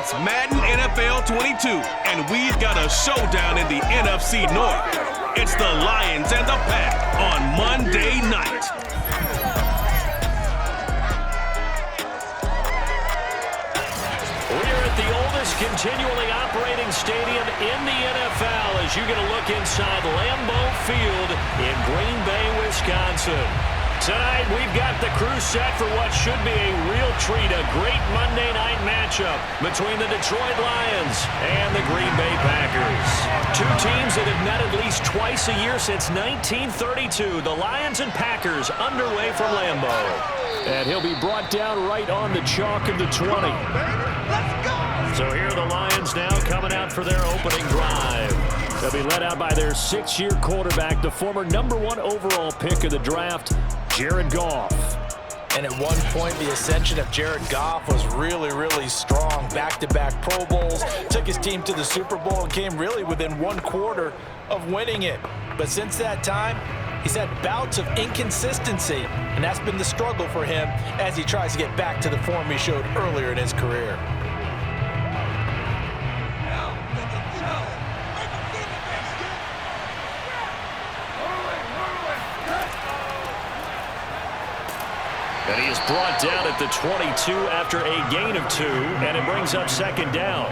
It's Madden NFL 22, and we've got a showdown in the NFC North. It's the Lions and the Pack on Monday night. We're at the oldest continually operating stadium in the NFL as you get a look inside Lambeau Field in Green Bay, Wisconsin. Tonight, we've got the crew set for what should be a real treat, a great Monday night matchup between the Detroit Lions and the Green Bay Packers. Two teams that have met at least twice a year since 1932. The Lions and Packers underway from Lambeau. And he'll be brought down right on the chalk of the 20. So here are the Lions now coming out for their opening drive. They'll be led out by their 6-year quarterback, the former #1 overall pick of the draft, Jared Goff. And at one point, the ascension of Jared Goff was really, really strong. Back-to-back Pro Bowls, took his team to the Super Bowl and came really within one quarter of winning it. But since that time, he's had bouts of inconsistency, and that's been the struggle for him as he tries to get back to the form he showed earlier in his career. And he is brought down at the 22 after a gain of 2, and it brings up second down.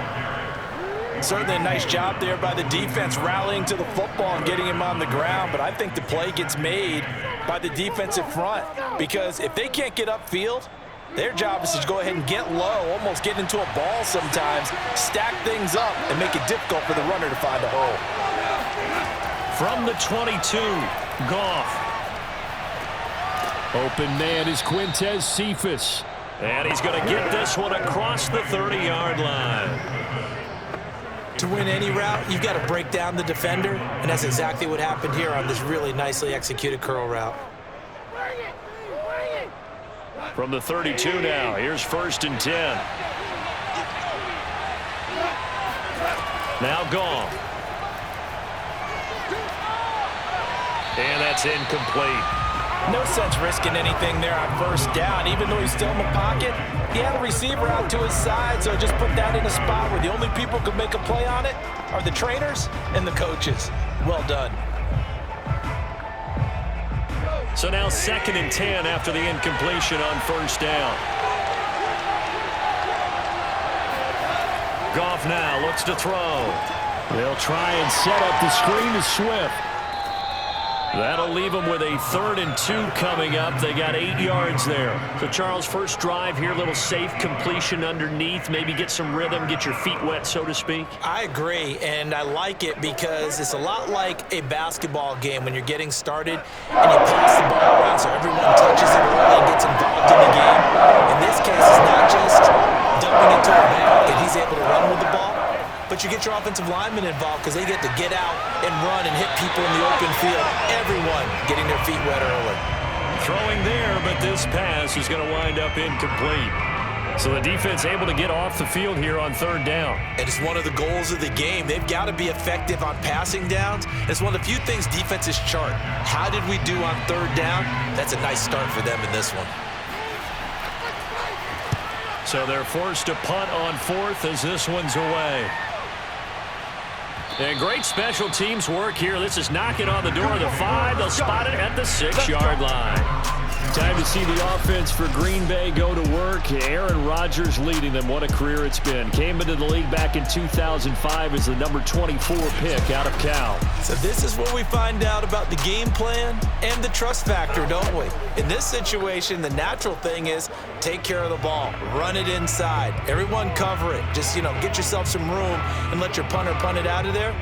Certainly a nice job there by the defense rallying to the football and getting him on the ground, but I think the play gets made by the defensive front because if they can't get upfield, their job is to go ahead and get low, almost get into a ball sometimes, stack things up, and make it difficult for the runner to find a hole. From the 22, Goff. Open man is Quintez Cephas. And he's going to get this one across the 30-yard line. To win any route, you've got to break down the defender, and that's exactly what happened here on this really nicely executed curl route. From the 32 now, here's 1st and 10. Now Goff. And that's incomplete. No sense risking anything there on 1st down. Even though he's still in the pocket, he had a receiver out to his side, so just put that in a spot where the only people who can make a play on it are the trainers and the coaches. Well done. So now 2nd and 10 after the incompletion on 1st down. Goff now looks to throw. They'll try and set up the screen to Swift. That'll leave them with a 3rd and 2 coming up. They got 8 yards there. So, Charles, first drive here, little safe completion underneath. Maybe get some rhythm, get your feet wet, so to speak. I agree, and I like it because it's a lot like a basketball game when you're getting started and you pass the ball around so everyone touches it early and gets involved in the game. In this case, it's not just dumping it to a back and he's able to run with the ball, but you get your offensive linemen involved because they get to get out and run and hit people in the open field. Everyone getting their feet wet early. Throwing there, but this pass is going to wind up incomplete. So the defense able to get off the field here on 3rd down. And it's one of the goals of the game. They've got to be effective on passing downs. It's one of the few things defenses chart. How did we do on 3rd down? That's a nice start for them in this one. So they're forced to punt on 4th as this one's away. And great special teams work here. This is knocking on the door of the 5. They'll spot it at the 6-yard line. Time to see the offense for Green Bay go to work. Aaron Rodgers leading them. What a career it's been. Came into the league back in 2005 as the number 24 pick out of Cal. So this is where we find out about the game plan and the trust factor, don't we? In this situation, the natural thing is take care of the ball. Run it inside. Everyone cover it. Just, get yourself some room and let your punter punt it out of there.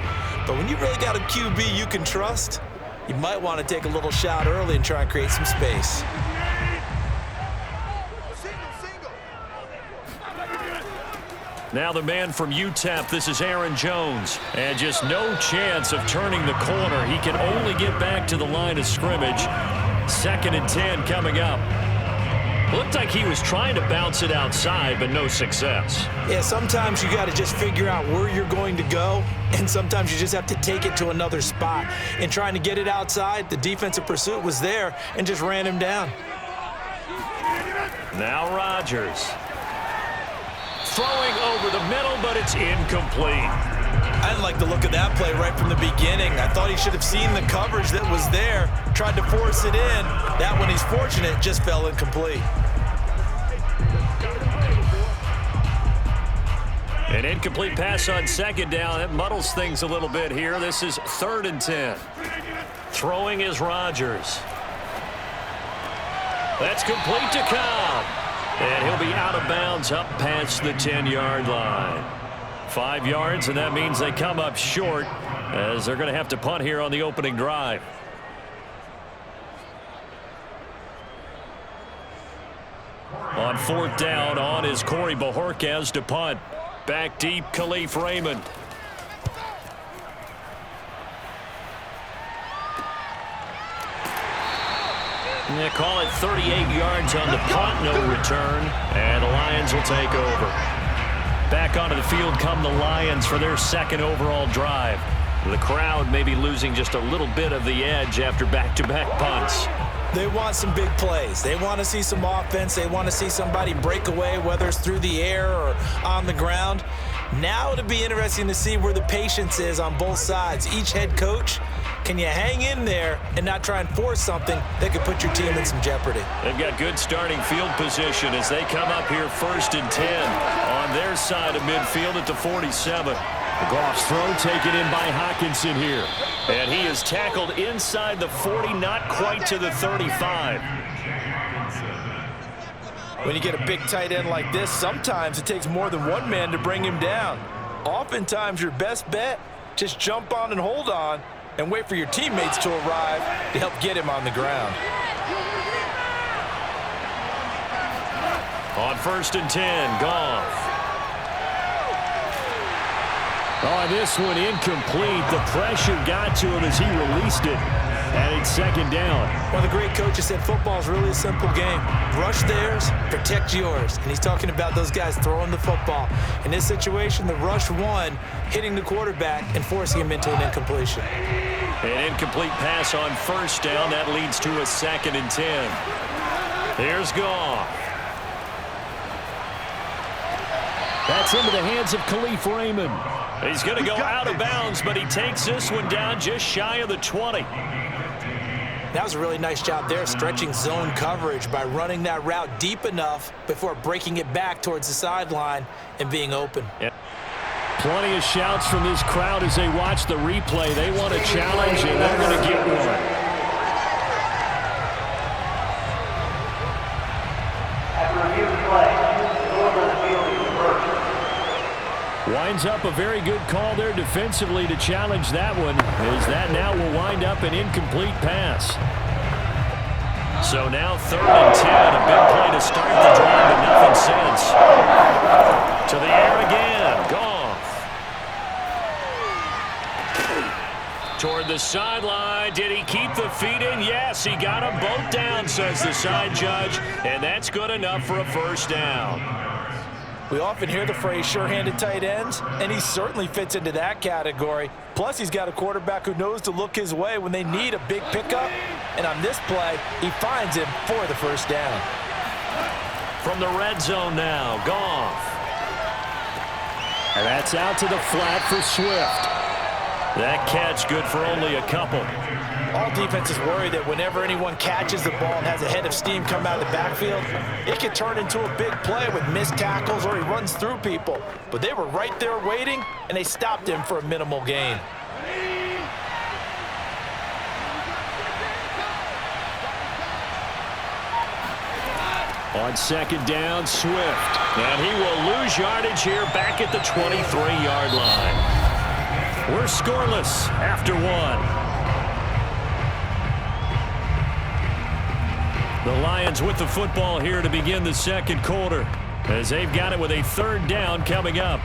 But when you really got a QB you can trust, you might want to take a little shot early and try and create some space. Now the man from UTEP, this is Aaron Jones. And just no chance of turning the corner. He can only get back to the line of scrimmage. 2nd and 10 coming up. Looked like he was trying to bounce it outside, but no success. Yeah, sometimes you got to just figure out where you're going to go, and sometimes you just have to take it to another spot. And trying to get it outside, the defensive pursuit was there and just ran him down. Now Rodgers. throwing over the middle, but it's incomplete. I didn't like the look of that play right from the beginning. I thought he should have seen the coverage that was there, tried to force it in. That one, he's fortunate, just fell incomplete. An incomplete pass on second down. That muddles things a little bit here. This is 3rd and 10. Throwing is Rodgers. That's complete to Cobb. And he'll be out of bounds up past the 10-yard line. 5 yards, and that means they come up short as they're going to have to punt here on the opening drive. On 4th down, on is Corey Bojorquez to punt. Back deep, Khalif Raymond. They call it 38 yards on the punt, no return, and the Lions will take over. Back onto the field come the Lions for their 2nd overall drive. The crowd may be losing just a little bit of the edge after back-to-back punts. They want some big plays. They want to see some offense. They want to see somebody break away, whether it's through the air or on the ground. Now it'll be interesting to see where the patience is on both sides. Each head coach, can you hang in there and not try and force something that could put your team in some jeopardy? They've got good starting field position as they come up here 1st and 10 on their side of midfield at the 47. Goff's throw taken in by Hockenson here. And he is tackled inside the 40, not quite to the 35. When you get a big tight end like this, sometimes it takes more than one man to bring him down. Oftentimes, your best bet, just jump on and hold on and wait for your teammates to arrive to help get him on the ground. On 1st and 10, Goff. Oh, this one incomplete. The pressure got to him as he released it. And it's 2nd down. One of the great coaches said football is really a simple game. Rush theirs, protect yours. And he's talking about those guys throwing the football. In this situation, the rush won, hitting the quarterback and forcing him into an incompletion. An incomplete pass on 1st down. That leads to a 2nd and 10. Here's Goff. That's into the hands of Khalif Raymond. He's going to go out of bounds, but he takes this one down just shy of the 20. That was a really nice job there, stretching zone coverage by running that route deep enough before breaking it back towards the sideline and being open. Yep. Plenty of shouts from this crowd as they watch the replay. They want a challenge, and they're going to get one. Winds up a very good call there defensively to challenge that one, as that now will wind up an incomplete pass. So now 3rd and 10, a big play to start the drive, but nothing since. To the air again, Goff. Toward the sideline, did he keep the feet in? Yes, he got them both down, says the side judge, and that's good enough for a 1st down. We often hear the phrase sure-handed tight ends, and he certainly fits into that category. Plus, he's got a quarterback who knows to look his way when they need a big pickup. And on this play, he finds him for the 1st down. From the red zone now, Goff. And that's out to the flat for Swift. That catch good for only a couple. All defenses worry that whenever anyone catches the ball and has a head of steam come out of the backfield, it can turn into a big play with missed tackles or he runs through people. But they were right there waiting, and they stopped him for a minimal gain. On 2nd down, Swift. And he will lose yardage here back at the 23-yard line. We're scoreless after 1. The Lions with the football here to begin the 2nd quarter, as they've got it with a 3rd down coming up.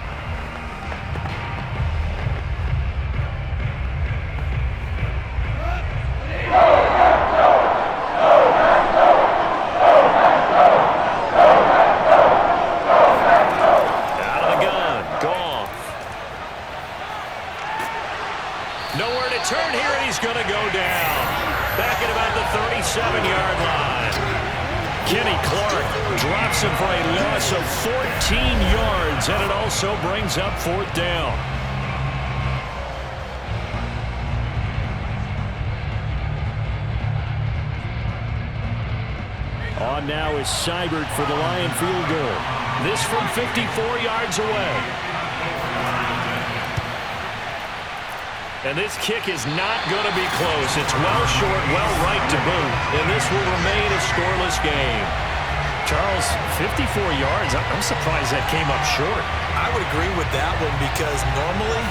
Out of the gun, Goff. Nowhere to turn here, and he's going to go down. Back at about the 37-yard line. Kenny Clark mark. Drops him for a loss of 14 yards, and it also brings up 4th down. On now is Seibert for the Lion field goal. This from 54 yards away. And this kick is not going to be close. It's well short, well right to boot. And this will remain a scoreless game. Charles, 54 yards. I'm surprised that came up short. I would agree with that one because normally,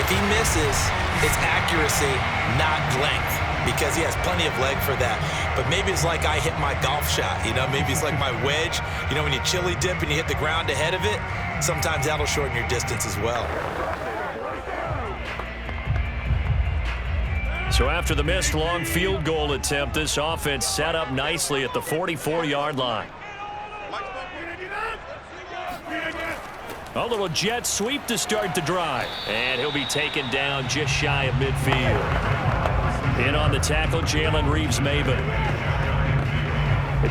if he misses, it's accuracy, not length, because he has plenty of leg for that. But maybe it's like I hit my golf shot, you know? Maybe it's like my wedge. You know, when you chili dip and you hit the ground ahead of it, sometimes that'll shorten your distance as well. So after the missed long field goal attempt, this offense set up nicely at the 44-yard line. A little jet sweep to start the drive. And he'll be taken down just shy of midfield. In on the tackle, Jalen Reeves-Maybin.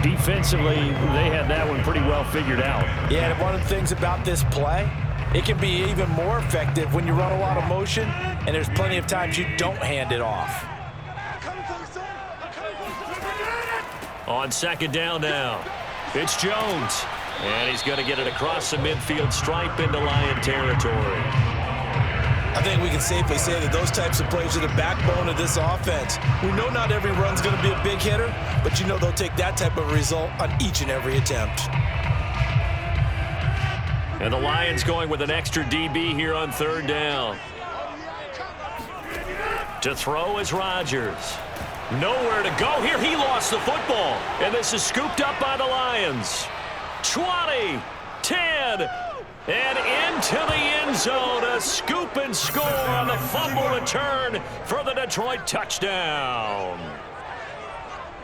Defensively, they had that one pretty well figured out. Yeah, and one of the things about this play, it can be even more effective when you run a lot of motion, and there's plenty of times you don't hand it off. On 2nd down now, it's Jones. And he's going to get it across the midfield stripe into Lion territory. I think we can safely say that those types of plays are the backbone of this offense. We know not every run's going to be a big hitter, but you know they'll take that type of result on each and every attempt. And the Lions going with an extra DB here on 3rd down. To throw is Rodgers. Nowhere to go here. He lost the football. And this is scooped up by the Lions. 20, 10, and into the end zone. A scoop and score on the fumble return for the Detroit touchdown.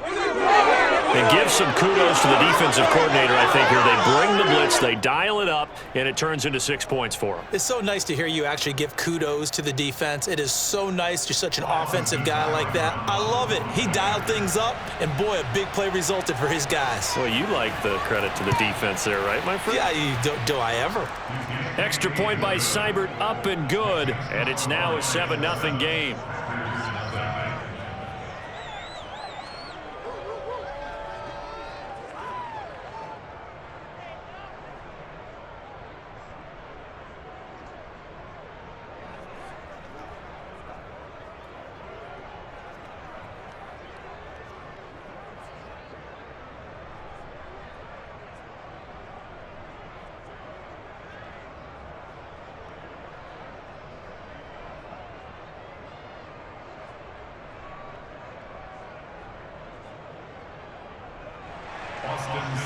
And give some kudos to the defensive coordinator, I think, here. They bring the blitz, they dial it up, and it turns into 6 points for them. It's so nice to hear you actually give kudos to the defense. It is so nice. You're such an offensive guy like that. I love it. He dialed things up, and boy, a big play resulted for his guys. Well, you like the credit to the defense there, right, my friend? Yeah, do I ever? Extra point by Seibert, up and good, and it's now a 7-0 game.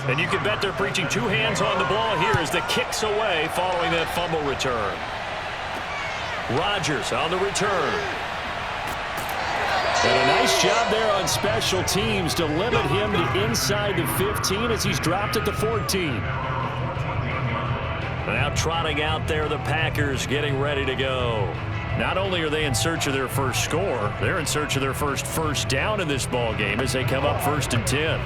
And you can bet they're preaching 2 hands on the ball here as the kick's away following that fumble return. Rodgers on the return. And a nice job there on special teams to limit him to inside the 15 as he's dropped at the 14. Now trotting out there, the Packers getting ready to go. Not only are they in search of their first score, they're in search of their first down in this ball game as they come up 1st and 10.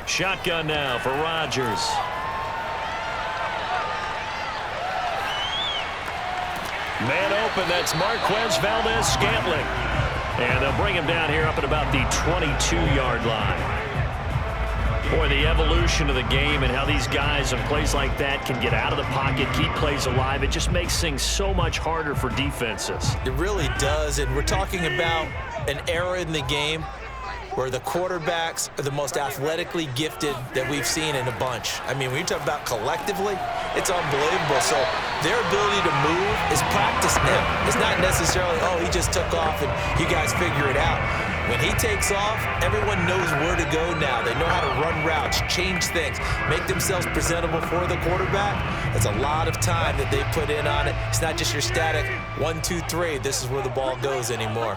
Shotgun now for Rodgers. Man open, that's Marquez Valdez-Scantling. And they'll bring him down here up at about the 22-yard line. Boy, the evolution of the game and how these guys on plays like that can get out of the pocket, keep plays alive, it just makes things so much harder for defenses. It really does, and we're talking about an era in the game where the quarterbacks are the most athletically gifted that we've seen in a bunch. I mean, when you talk about collectively, it's unbelievable. So their ability to move is practiced now. It's not necessarily, oh, he just took off and you guys figure it out. When he takes off, everyone knows where to go now. They know how to run routes, change things, make themselves presentable for the quarterback. That's a lot of time that they put in on it. It's not just your static 1, 2, 3. This is where the ball goes anymore.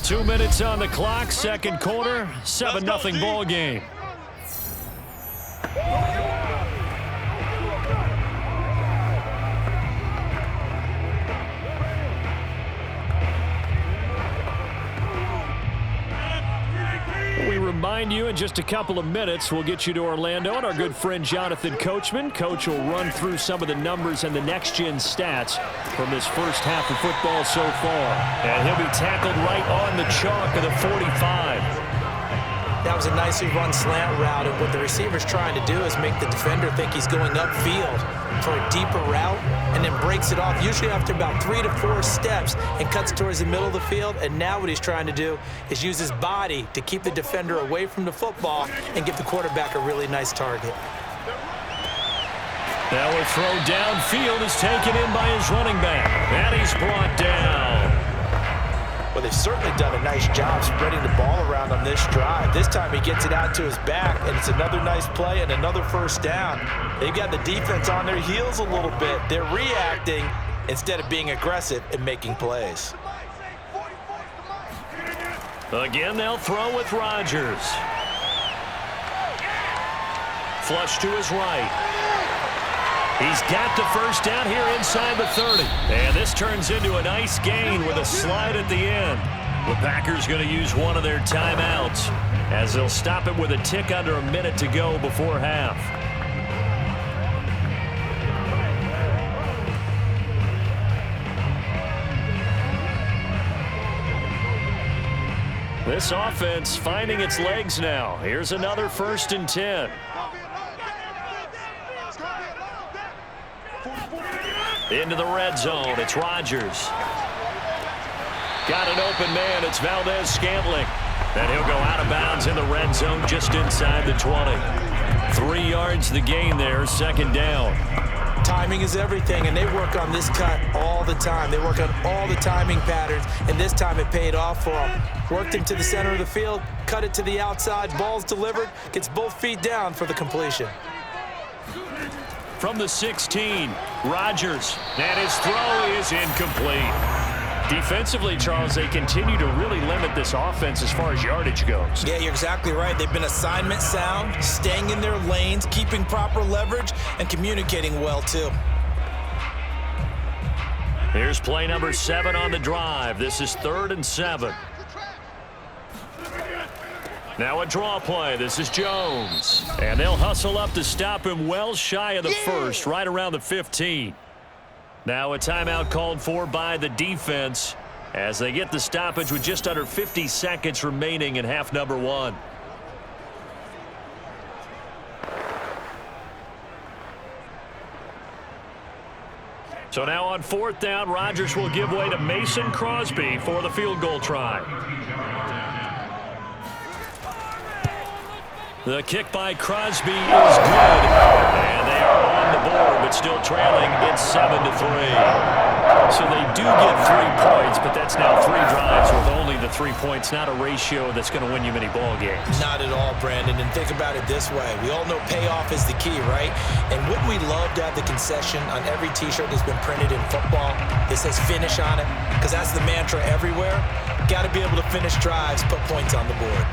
2 minutes on the clock, second quarter, 7-0 ball game. We remind you in just a couple of minutes, we'll get you to Orlando, and our good friend Jonathan Coachman. Coach will run through some of the numbers and the next-gen stats from this first half of football so far. And he'll be tackled right on the chalk of the 45. That was a nicely run slant route, and what the receiver's trying to do is make the defender think he's going upfield for a deeper route and then breaks it off, usually after about 3 to 4 steps, and cuts towards the middle of the field. And now what he's trying to do is use his body to keep the defender away from the football and give the quarterback a really nice target. Now a throw downfield is taken in by his running back, and he's brought down. Well, they've certainly done a nice job spreading the ball around on this drive. This time he gets it out to his back, and it's another nice play and another first down. They've got the defense on their heels a little bit. They're reacting instead of being aggressive and making plays. Again, they'll throw with Rodgers. Flush to his right. He's got the first down here inside the 30. And this turns into a nice gain with a slide at the end. The Packers going to use one of their timeouts as they'll stop it with a tick under a minute to go before half. This offense finding its legs now. Here's another 1st and 10. Into the red zone, it's Rodgers. Got an open man, it's Valdez-Scantling. And he'll go out of bounds in the red zone just inside the 20. 3 yards the gain there, second down. Timing is everything, and they work on this cut all the time. They work on all the timing patterns, and this time it paid off for them. Worked him to the center of the field, cut it to the outside, ball's delivered, gets both feet down for the completion. From the 16, Rodgers, and his throw is incomplete. Defensively, Charles, they continue to really limit this offense as far as yardage goes. Yeah, you're exactly right. They've been assignment sound, staying in their lanes, keeping proper leverage, and communicating well, too. Here's play number 7 on the drive. This is 3rd and 7. Now a draw play. This is Jones. And they'll hustle up to stop him well shy of the first, right around the 15. Now a timeout called for by the defense as they get the stoppage with just under 50 seconds remaining in half number 1. So now on 4th down, Rodgers will give way to Mason Crosby for the field goal try. The kick by Crosby is good, and they are on the board, but still trailing. It's 7-3. So they do get 3 points, but that's now 3 drives with only the 3 points, not a ratio that's going to win you many ball games. Not at all, Brandon, and think about it this way. We all know payoff is the key, right? And wouldn't we love to have the concession on every T-shirt that's been printed in football that says finish on it? Because that's the mantra everywhere. Got to be able to finish drives, put points on the board.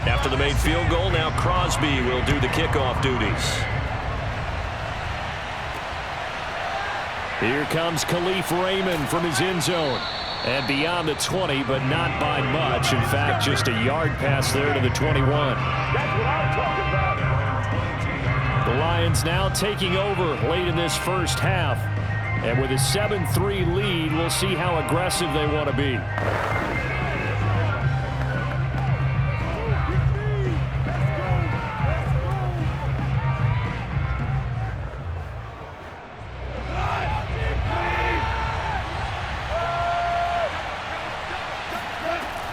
After the made field goal, now Crosby will do the kickoff duties. Here comes Khalif Raymond from his end zone. And beyond the 20, but not by much. In fact, just a yard pass there to the 21. That's what I'm talking about. The Lions now taking over late in this first half. And with a 7-3 lead, we'll see how aggressive they want to be.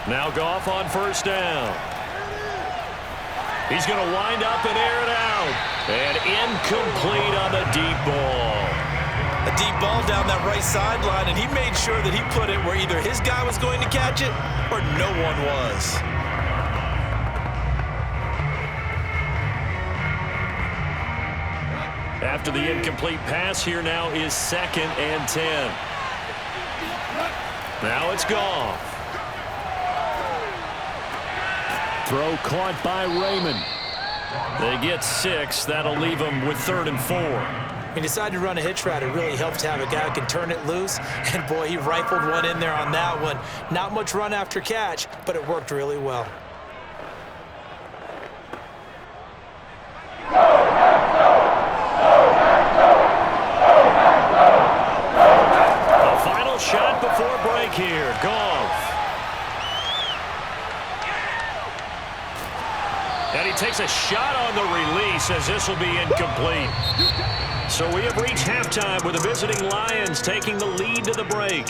Now Goff on first down. He's going to wind up and air it out. And incomplete on the deep ball. A deep ball down that right sideline, and he made sure that he put it where either his guy was going to catch it or no one was. After the incomplete pass, here now is 2nd and 10. Now it's Goff. Throw caught by Raymond. They get 6. That'll leave them with 3rd and 4. He decided to run a hitch route. It really helps to have a guy who can turn it loose. And, boy, he rifled one in there on that one. Not much run after catch, but it worked really well. A final shot before break here. Goff. And he takes a shot on the release as this will be incomplete. So we have reached halftime with the visiting Lions taking the lead to the break.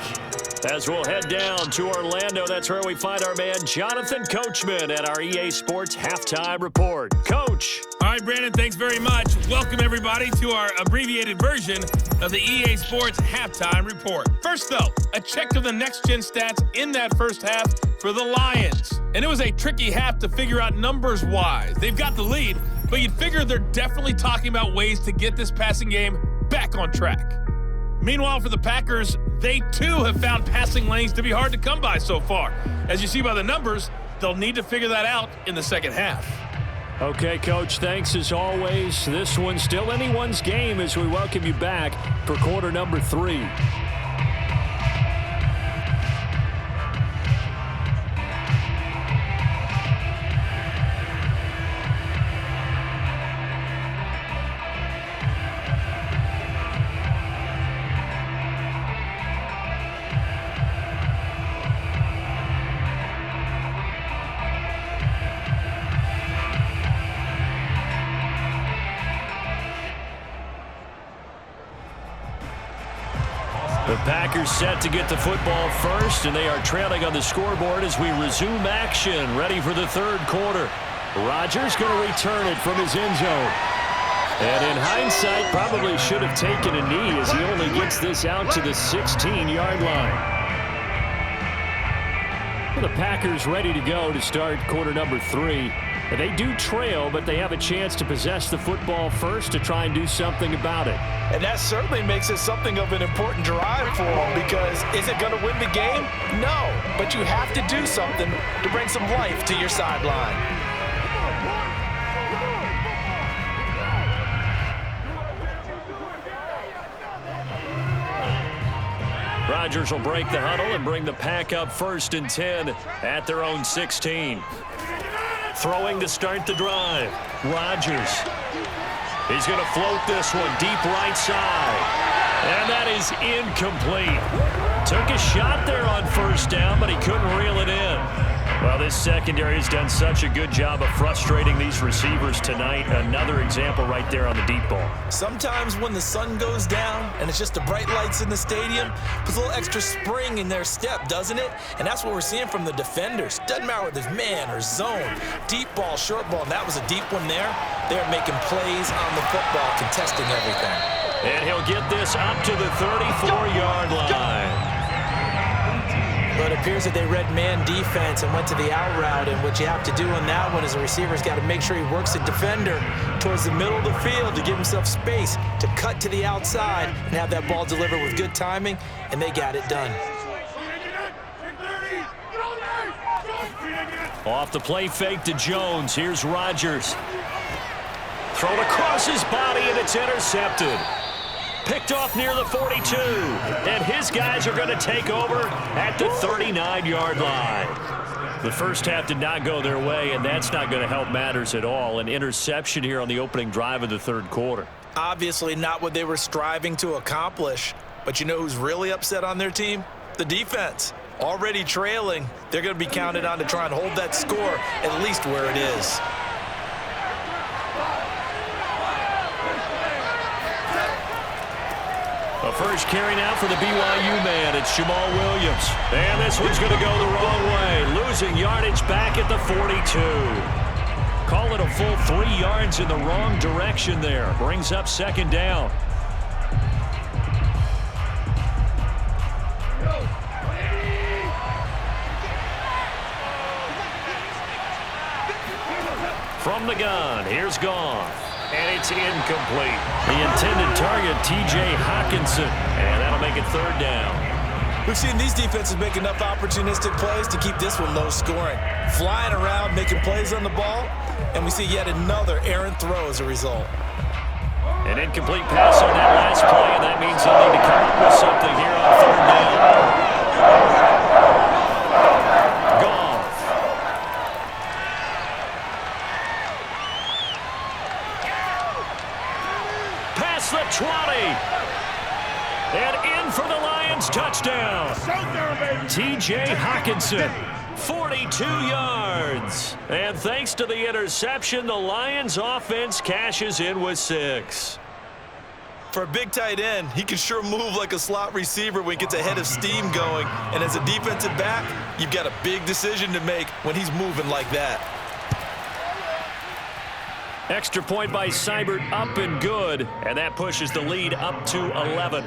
As we'll head down to Orlando, that's where we find our man Jonathan Coachman at our EA Sports Halftime Report. Coach. All right, Brandon, thanks very much. Welcome, everybody, to our abbreviated version of the EA Sports Halftime Report. First, though, a check of the next-gen stats in that first half for the Lions. And it was a tricky half to figure out numbers-wise. They've got the lead, but you'd figure they're definitely talking about ways to get this passing game back on track. Meanwhile, for the Packers, they too have found passing lanes to be hard to come by so far. As you see by the numbers, they'll need to figure that out in the second half. Okay, Coach, thanks as always. This one's still anyone's game as we welcome you back for quarter number 3. The Packers set to get the football first, and they are trailing on the scoreboard as we resume action, ready for the third quarter. Rodgers going to return it from his end zone. And in hindsight, probably should have taken a knee as he only gets this out to the 16-yard line. The Packers ready to go to start quarter number 3. They do trail, but they have a chance to possess the football first to try and do something about it. And that certainly makes it something of an important drive for them, because is it going to win the game? No, but you have to do something to bring some life to your sideline. Rodgers will break the huddle and bring the Pack up 1st and 10 at their own 16. Throwing to start the drive. Rodgers. He's going to float this one deep right side. And that is incomplete. Took a shot there on 1st down, but he couldn't reel it in. Well, this secondary has done such a good job of frustrating these receivers tonight. Another example right there on the deep ball. Sometimes when the sun goes down and it's just the bright lights in the stadium, puts a little extra spring in their step, doesn't it? And that's what we're seeing from the defenders. Doesn't matter whether it's man or zone, deep ball, short ball, and that was a deep one there. They're making plays on the football, contesting everything. And he'll get this up to the 34-yard line. But it appears that they read man defense and went to the out route, and what you have to do on that one is the receiver's got to make sure he works the defender towards the middle of the field to give himself space to cut to the outside and have that ball delivered with good timing, and they got it done. Off the play fake to Jones. Here's Rodgers. Thrown across his body, and it's intercepted. Picked off near the 42, and his guys are going to take over at the 39-yard line. The first half did not go their way, and that's not going to help matters at all. An interception here on the opening drive of the third quarter. Obviously not what they were striving to accomplish, but you know who's really upset on their team? The defense. Already trailing, they're going to be counted on to try and hold that score at least where it is. A first carry now for the BYU man. It's Jamal Williams. And this one's going to go the wrong way. Losing yardage back at the 42. Call it a full 3 yards in the wrong direction there. Brings up 2nd down. From the gun, here's Goff. And it's incomplete. The intended target, T.J. Hawkinson. And that'll make it third down. We've seen these defenses make enough opportunistic plays to keep this one low scoring. Flying around, making plays on the ball, and we see yet another errant throw as a result. An incomplete pass on that last play, and that means they'll need to come up with something here on third down. Goff. Past the 20. And in for the Lions touchdown. T.J. Hawkinson, 42 yards. And thanks to the interception, the Lions offense cashes in with 6. For a big tight end, he can sure move like a slot receiver when he gets a head of steam going. And as a defensive back, you've got a big decision to make when he's moving like that. Extra point by Seibert, up and good. And that pushes the lead up to 11.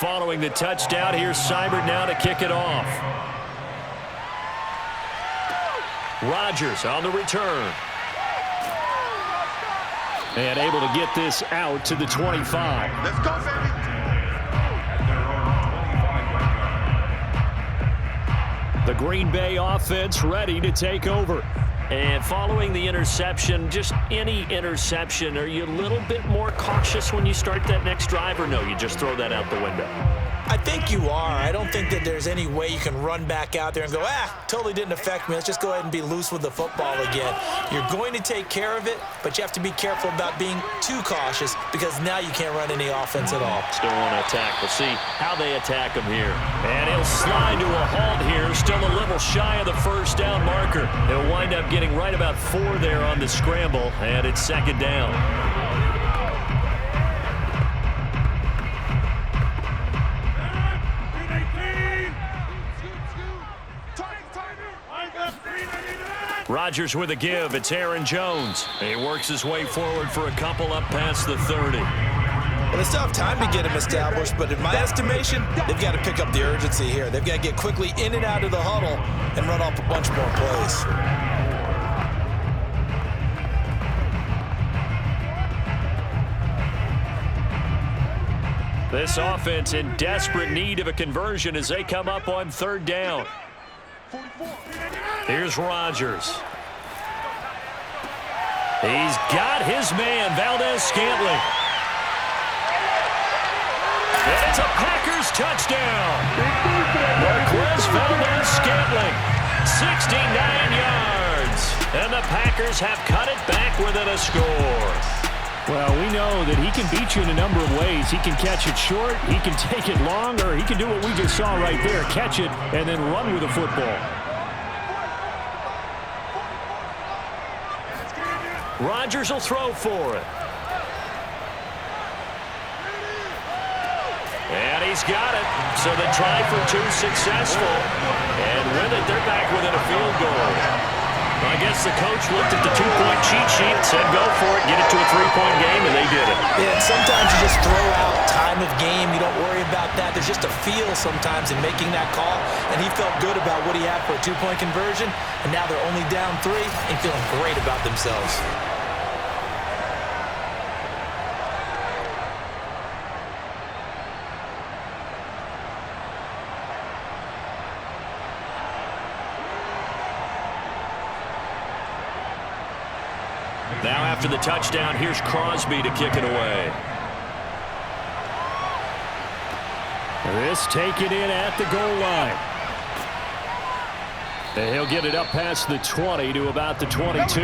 Following the touchdown, here's Seibert now to kick it off. Rodgers on the return. And able to get this out to the 25. Let's go, baby. The Green Bay offense ready to take over. And following the interception, just any interception, are you a little bit more cautious when you start that next drive, or no, you just throw that out the window? I think you are. I don't think that there's any way you can run back out there and go, totally didn't affect me. Let's just go ahead and be loose with the football again. You're going to take care of it, but you have to be careful about being too cautious because now you can't run any offense at all. Still want to attack. We'll see how they attack him here. And he'll slide to a halt here, still a little shy of the first down marker. He'll wind up getting right about 4 there on the scramble, and it's second down. Rodgers with a give. It's Aaron Jones. He works his way forward for a couple up past the 30. Well, they still have time to get him established, but in my estimation, they've got to pick up the urgency here. They've got to get quickly in and out of the huddle and run off a bunch more plays. This offense in desperate need of a conversion as they come up on third down. Here's Rodgers. He's got his man, Valdez-Scantling. And it's a Packers touchdown. Marquez Valdez-Scantling, 69 yards. And the Packers have cut it back within a score. Well, we know that he can beat you in a number of ways. He can catch it short, he can take it long, or he can do what we just saw right there, catch it and then run with the football. Rodgers will throw for it. And he's got it. So the try for 2 successful. And with it, they're back within a field goal. I guess the coach looked at the 2-point cheat sheet and said, go for it, get it to a 3-point game, and they did it. Yeah, and sometimes you just throw out time of game. You don't worry about that. There's just a feel sometimes in making that call, and he felt good about what he had for a 2-point conversion, and now they're only down 3 and feeling great about themselves. Now after the touchdown, here's Crosby to kick it away. This taken in at the goal line. And he'll get it up past the 20 to about the 22.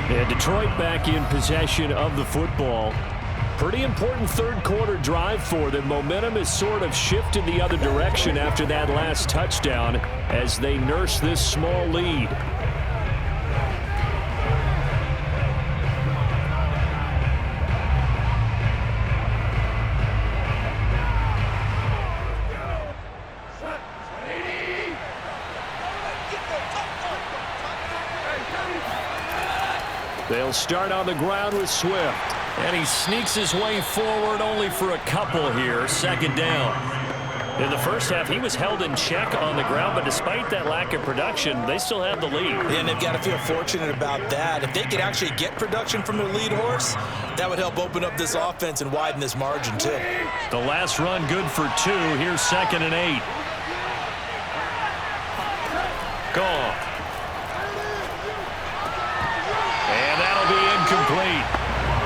And Detroit back in possession of the football. Pretty important third quarter drive for them. Momentum has sort of shifted the other direction after that last touchdown as they nurse this small lead. They'll start on the ground with Swift. And he sneaks his way forward only for a couple here. Second down. In the first half, he was held in check on the ground, but despite that lack of production, they still have the lead. And they've got to feel fortunate about that. If they could actually get production from their lead horse, that would help open up this offense and widen this margin too. The last run good for 2. Here's 2nd and 8. Gone. And that'll be incomplete.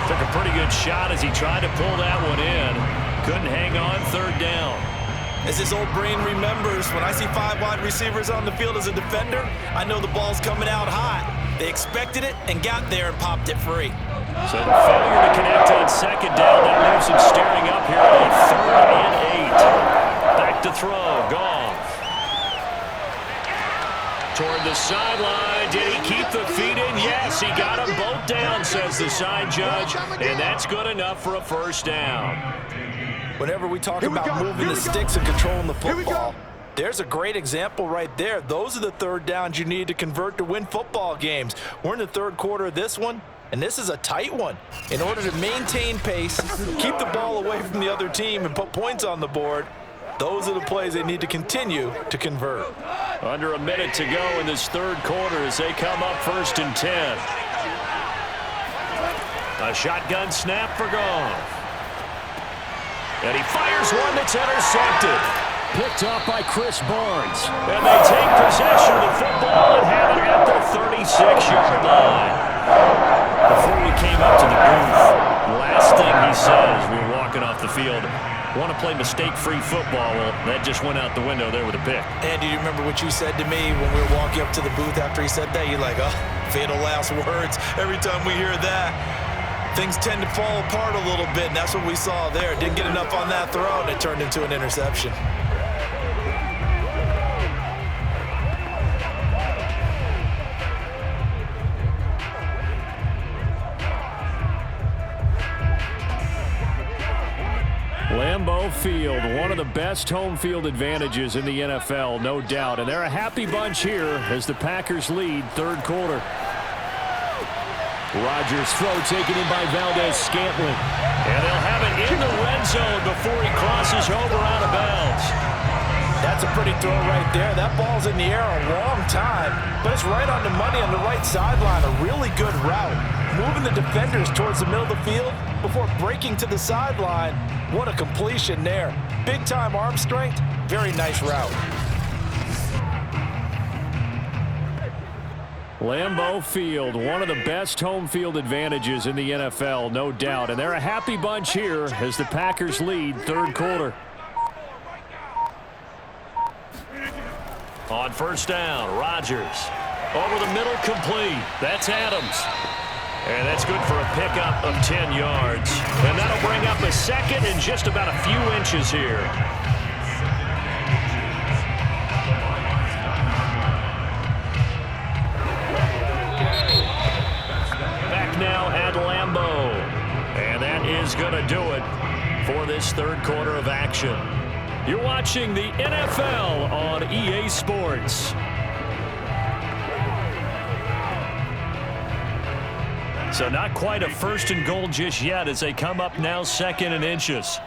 Took a pretty good shot as he tried to pull that one in. Couldn't hang on. 3rd down. As his old brain remembers, when I see 5 wide receivers on the field as a defender, I know the ball's coming out hot. They expected it and got there and popped it free. So the failure to connect on 2nd down, that leaves him staring up here on 3rd and 8. Back to throw. Goff. Toward the sideline. Did he keep the feet in? Yes, he got them both down, says the side judge. And that's good enough for a 1st down. Whenever we talk about moving the sticks and controlling the football, there's a great example right there. Those are the 3rd downs you need to convert to win football games. We're in the 3rd quarter of this one, and this is a tight one. In order to maintain pace, keep the ball away from the other team, and put points on the board, those are the plays they need to continue to convert. Under a minute to go in this 3rd quarter as they come up 1st and 10. A shotgun snap for Goff. And he fires one that's intercepted. Picked off by Chris Barnes. And they take possession of the football and have it at the 36-yard line. Before we came up to the booth, last thing he said as we were walking off the field, want to play mistake-free football. Well, that just went out the window there with a pick. And do you remember what you said to me when we were walking up to the booth after he said that? You're like, oh, fatal last words. Every time we hear that, things tend to fall apart a little bit, and that's what we saw there. Didn't get enough on that throw, and it turned into an interception. Lambeau Field, one of the best home field advantages in the NFL, no doubt. And they're a happy bunch here as the Packers lead 3rd quarter. Rodgers' throw taken in by Valdez-Scantling. And they'll have it in the red zone before he crosses over out of bounds. That's a pretty throw right there. That ball's in the air a long time, but it's right on the money on the right sideline. A really good route. Moving the defenders towards the middle of the field before breaking to the sideline. What a completion there. Big-time arm strength. Very nice route. Lambeau Field, one of the best home field advantages in the NFL, no doubt. And they're a happy bunch here as the Packers lead 3rd quarter. On 1st down, Rodgers. Over the middle, complete. That's Adams. And that's good for a pickup of 10 yards. And that'll bring up a 2nd and just about a few inches here. Back now at Lambeau. And that is going to do it for this 3rd quarter of action. You're watching the NFL on EA Sports. So not quite a 1st and goal just yet as they come up now 2nd and inches.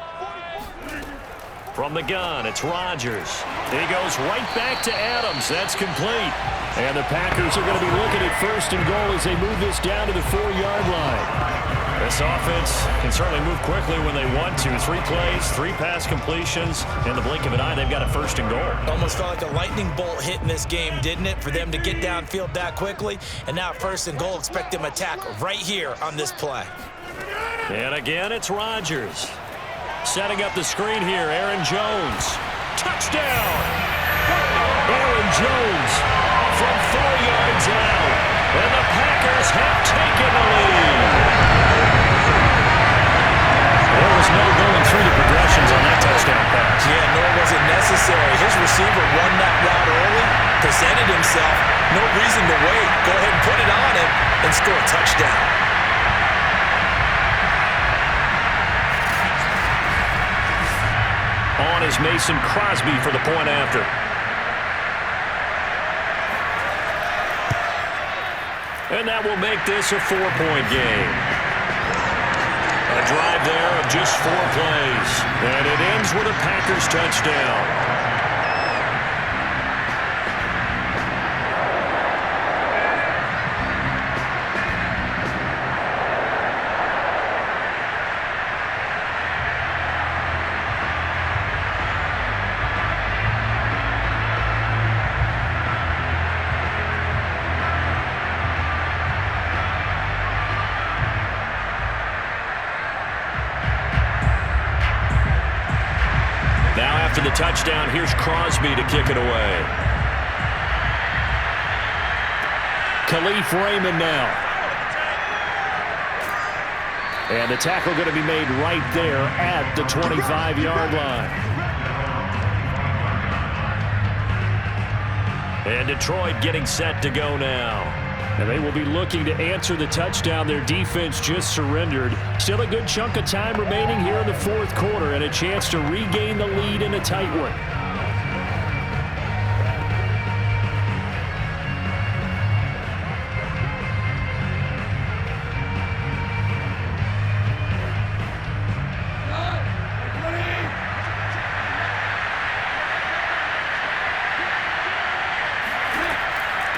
From the gun, it's Rodgers. He goes right back to Adams. That's complete. And the Packers are going to be looking at 1st and goal as they move this down to the 4-yard line. This offense can certainly move quickly when they want to. 3 plays, 3 pass completions. In the blink of an eye, they've got a 1st and goal. Almost felt like a lightning bolt hit in this game, didn't it? For them to get downfield that quickly. And now 1st and goal, expect them to attack right here on this play. And again, it's Rodgers. Setting up the screen here, Aaron Jones. Touchdown! Aaron Jones from 4 yards out. And the Packers have taken receiver run that route early, presented himself, no reason to wait. Go ahead and put it on him and score a touchdown. On is Mason Crosby for the point after. And that will make this a 4-point game. A drive there of just 4 plays. And it ends with a Packers touchdown. After the touchdown, here's Crosby to kick it away. Khalif Raymond now. And the tackle going to be made right there at the 25-yard line. And Detroit getting set to go now. And they will be looking to answer the touchdown their defense just surrendered. Still a good chunk of time remaining here in the fourth quarter and a chance to regain the lead in a tight one.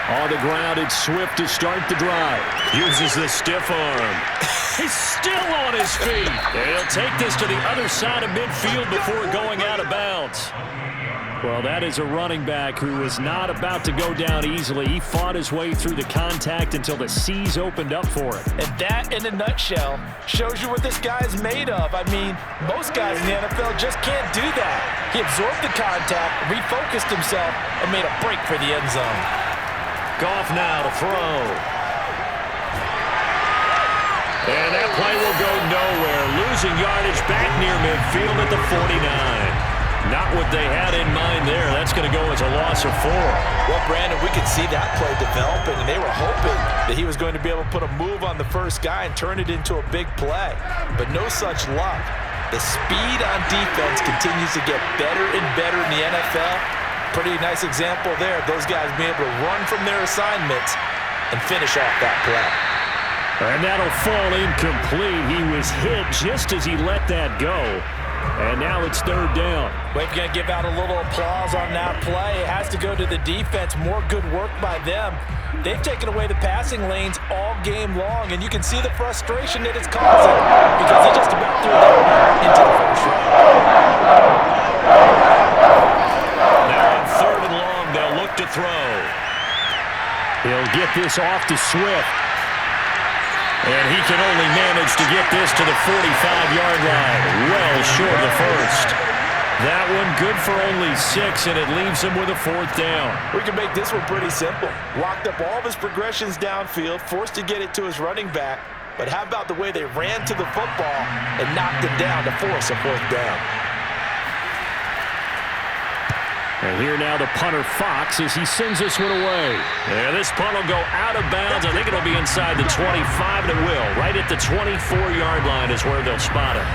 On the ground, it's Swift to start the drive. Uses the stiff arm. He's still on his feet. He'll take this to the other side of midfield before going out of bounds. Well, that is a running back who was not about to go down easily. He fought his way through the contact until the seas opened up for him. And that, in a nutshell, shows you what this guy's made of. I mean, most guys in the NFL just can't do that. He absorbed the contact, refocused himself, and made a break for the end zone. Goff now to throw. And that play will go nowhere. Losing yardage back near midfield at the 49. Not what they had in mind there. That's going to go as a loss of 4. Well, Brandon, we could see that play developing, and they were hoping that he was going to be able to put a move on the first guy and turn it into a big play. But no such luck. The speed on defense continues to get better and better in the NFL. Pretty nice example there. Those guys being able to run from their assignments and finish off that play. And that'll fall incomplete. He was hit just as he let that go. And now it's third down. We're going to give out a little applause on that play. It has to go to the defense. More good work by them. They've taken away the passing lanes all game long, and you can see the frustration that it's causing because he just about threw that into the first round. Now on 3rd and long, they'll look to throw. He'll get this off to Swift. And he can only manage to get this to the 45-yard line. Well short of the first. That one good for only 6, and it leaves him with a 4th down. We can make this one pretty simple. Locked up all of his progressions downfield, forced to get it to his running back. But how about the way they ran to the football and knocked it down to force a 4th down? And here now the punter Fox as he sends this one away. And this punt will go out of bounds. I think it'll be inside the 25, and it will. Right at the 24-yard line is where they'll spot it.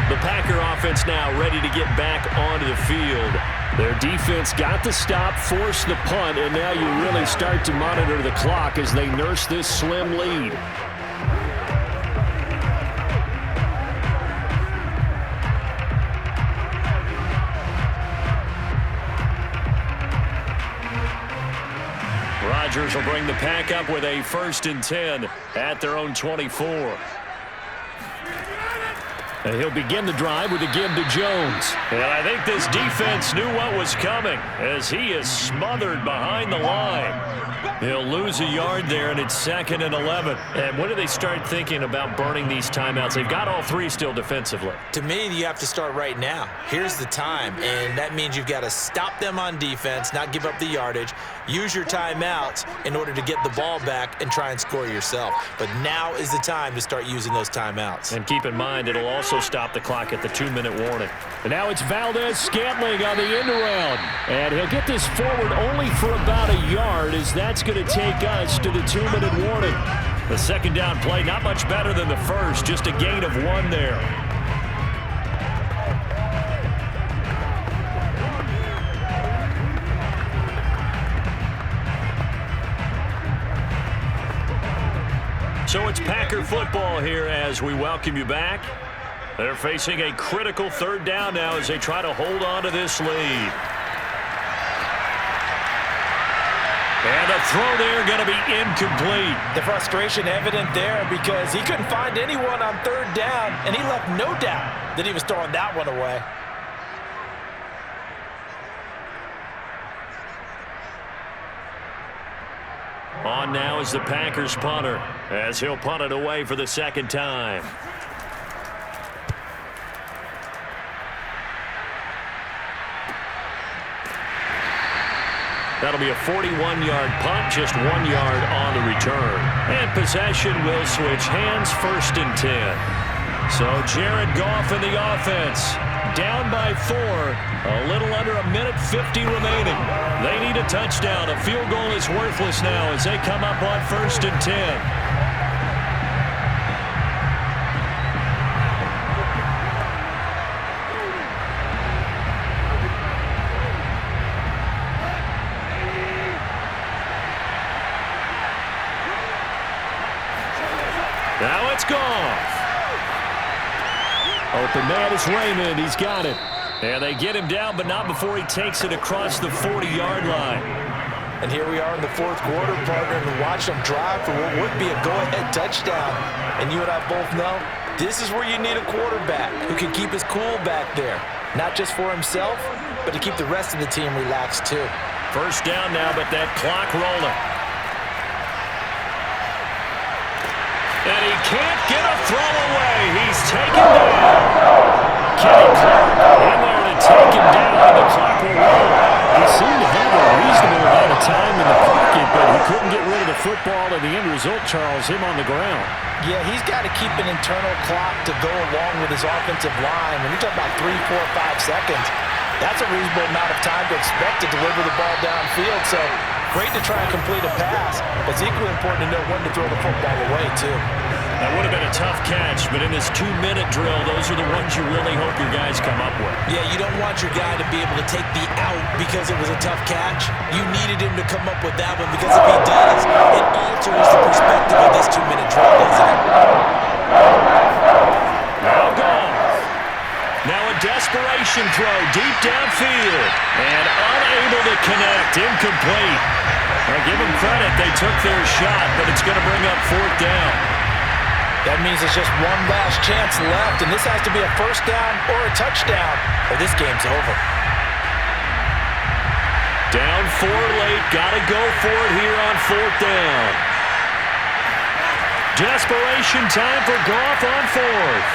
The Packer offense now ready to get back onto the field. Their defense got the stop, forced the punt, and now you really start to monitor the clock as they nurse this slim lead. Rodgers will bring the Pack up with a 1st and 10 at their own 24. And he'll begin the drive with a give to Jones. And I think this defense knew what was coming as he is smothered behind the line. They'll lose a yard there, and it's 2nd and 11. And when do they start thinking about burning these timeouts? They've got all three still defensively. To me, you have to start right now. Here's the time, and that means you've got to stop them on defense, not give up the yardage, use your timeouts in order to get the ball back and try and score yourself. But now is the time to start using those timeouts. And keep in mind, it'll also stop the clock at the 2-minute warning. And now it's Valdez-Scantling on the end around. And he'll get this forward only for about a yard, as that's going to take us to the 2-minute warning. The second down play, not much better than the first, just a gain of 1 there. So it's Packer football here as we welcome you back. They're facing a critical 3rd down now as they try to hold on to this lead. And the throw there going to be incomplete. The frustration evident there because he couldn't find anyone on 3rd down, and he left no doubt that he was throwing that one away. On now is the Packers punter as he'll punt it away for the 2nd time. That'll be a 41-yard punt, just 1 yard on the return. And possession will switch hands, 1st and 10. So Jared Goff in the offense, down by 4, a little under a minute 50 remaining. They need a touchdown. A field goal is worthless now as they come up on 1st and 10. Now it's Goff. Open man is Raymond. He's got it. And they get him down, but not before he takes it across the 40-yard line. And here we are in the 4th quarter, partner, and watch them drive for what would be a go-ahead touchdown. And you and I both know this is where you need a quarterback who can keep his cool back there. Not just for himself, but to keep the rest of the team relaxed too. 1st down now, but that clock rolling. And he can't get a throw away. He's taken down. Kenny Clark in there to take him down, and the clock will roll. He seemed to have a reasonable amount of time in the pocket, but he couldn't get rid of the football, and the end result, Charles, him on the ground. Yeah, he's got to keep an internal clock to go along with his offensive line. When you talk about 3, 4, 5 seconds, that's a reasonable amount of time to expect to deliver the ball downfield. So great to try and complete a pass, but it's equally important to know when to throw the football away, too. That would have been a tough catch, but in this 2-minute drill, those are the ones you really hope your guys come up with. Yeah, you don't want your guy to be able to take the out because it was a tough catch. You needed him to come up with that one because if he does, it alters the perspective of this 2-minute drill, doesn't it? Now gone. Now a desperation throw deep downfield and unable to connect, incomplete. Well, give them credit, they took their shot, but it's going to bring up 4th down. That means it's just one last chance left, and this has to be a 1st down or a touchdown, or this game's over. Down 4 late, got to go for it here on 4th down. Desperation time for Goff on 4th.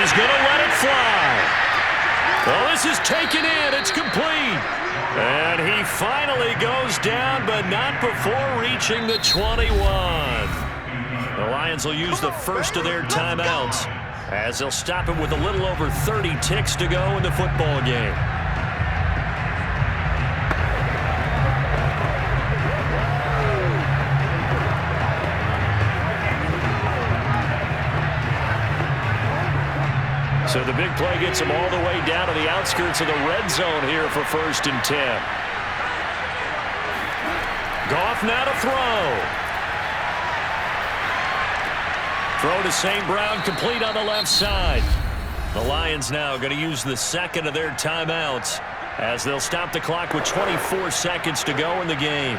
He's going to let it fly. Well, this is taken in. It's complete. And he finally goes down, but not before reaching the 21. The Lions will use the first of their timeouts as they'll stop him with a little over 30 ticks to go in the football game. So the big play gets him all the way down to the outskirts of the red zone here for 1st and 10. Goff now to throw. Throw to St. Brown, complete on the left side. The Lions now going to use the 2nd of their timeouts as they'll stop the clock with 24 seconds to go in the game.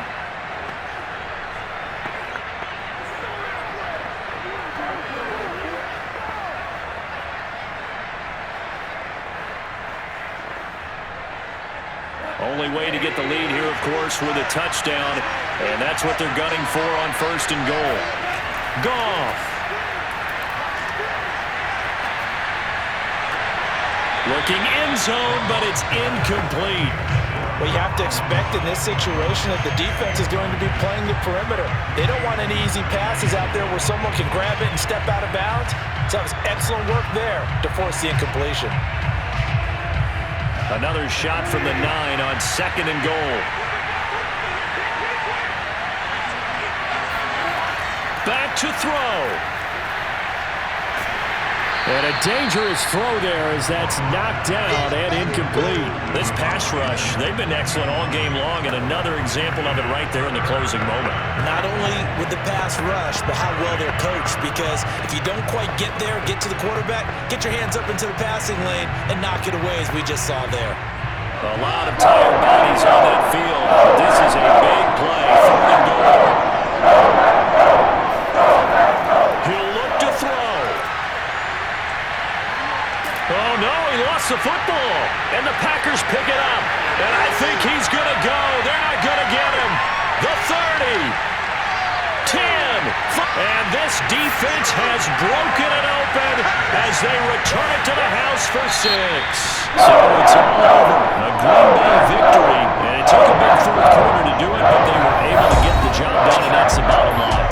Only way to get the lead here, of course, with a touchdown, and that's what they're gunning for on 1st and goal. Goff. Looking end zone, but it's incomplete. Well, you have to expect in this situation that the defense is going to be playing the perimeter. They don't want any easy passes out there where someone can grab it and step out of bounds. So that was excellent work there to force the incompletion. Another shot from the 9 on 2nd and goal. Back to throw. And a dangerous throw there as that's knocked down and incomplete. This pass rush, they've been excellent all game long, and another example of it right there in the closing moment. Not only with the pass rush, but how well they're coached, because if you don't quite get there, get to the quarterback, get your hands up into the passing lane and knock it away as we just saw there. A lot of tired bodies on that field. This is a big play. 3rd and goal. He'll look to throw. Oh, no, he lost the football. And the Packers pick it up. And I think he's going to go. They're not going to get him. The 30. 10. And this defense has broken it open as they return it to the house for 6. So it's all over. A Green Bay victory. And it took a big 4th quarter to do it, but they were able to get the job done, and that's the bottom line.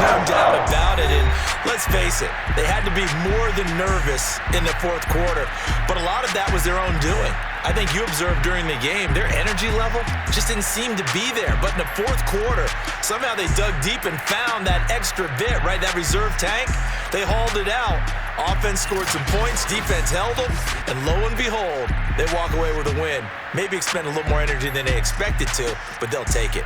No doubt about it. And let's face it, they had to be more than nervous in the 4th quarter, but a lot of that was their own doing. I think you observed during the game, their energy level just didn't seem to be there. But in the 4th quarter, somehow they dug deep and found that extra bit, right? That reserve tank. They hauled it out. Offense scored some points, defense held them, and lo and behold, they walk away with a win. Maybe expend a little more energy than they expected to, but they'll take it.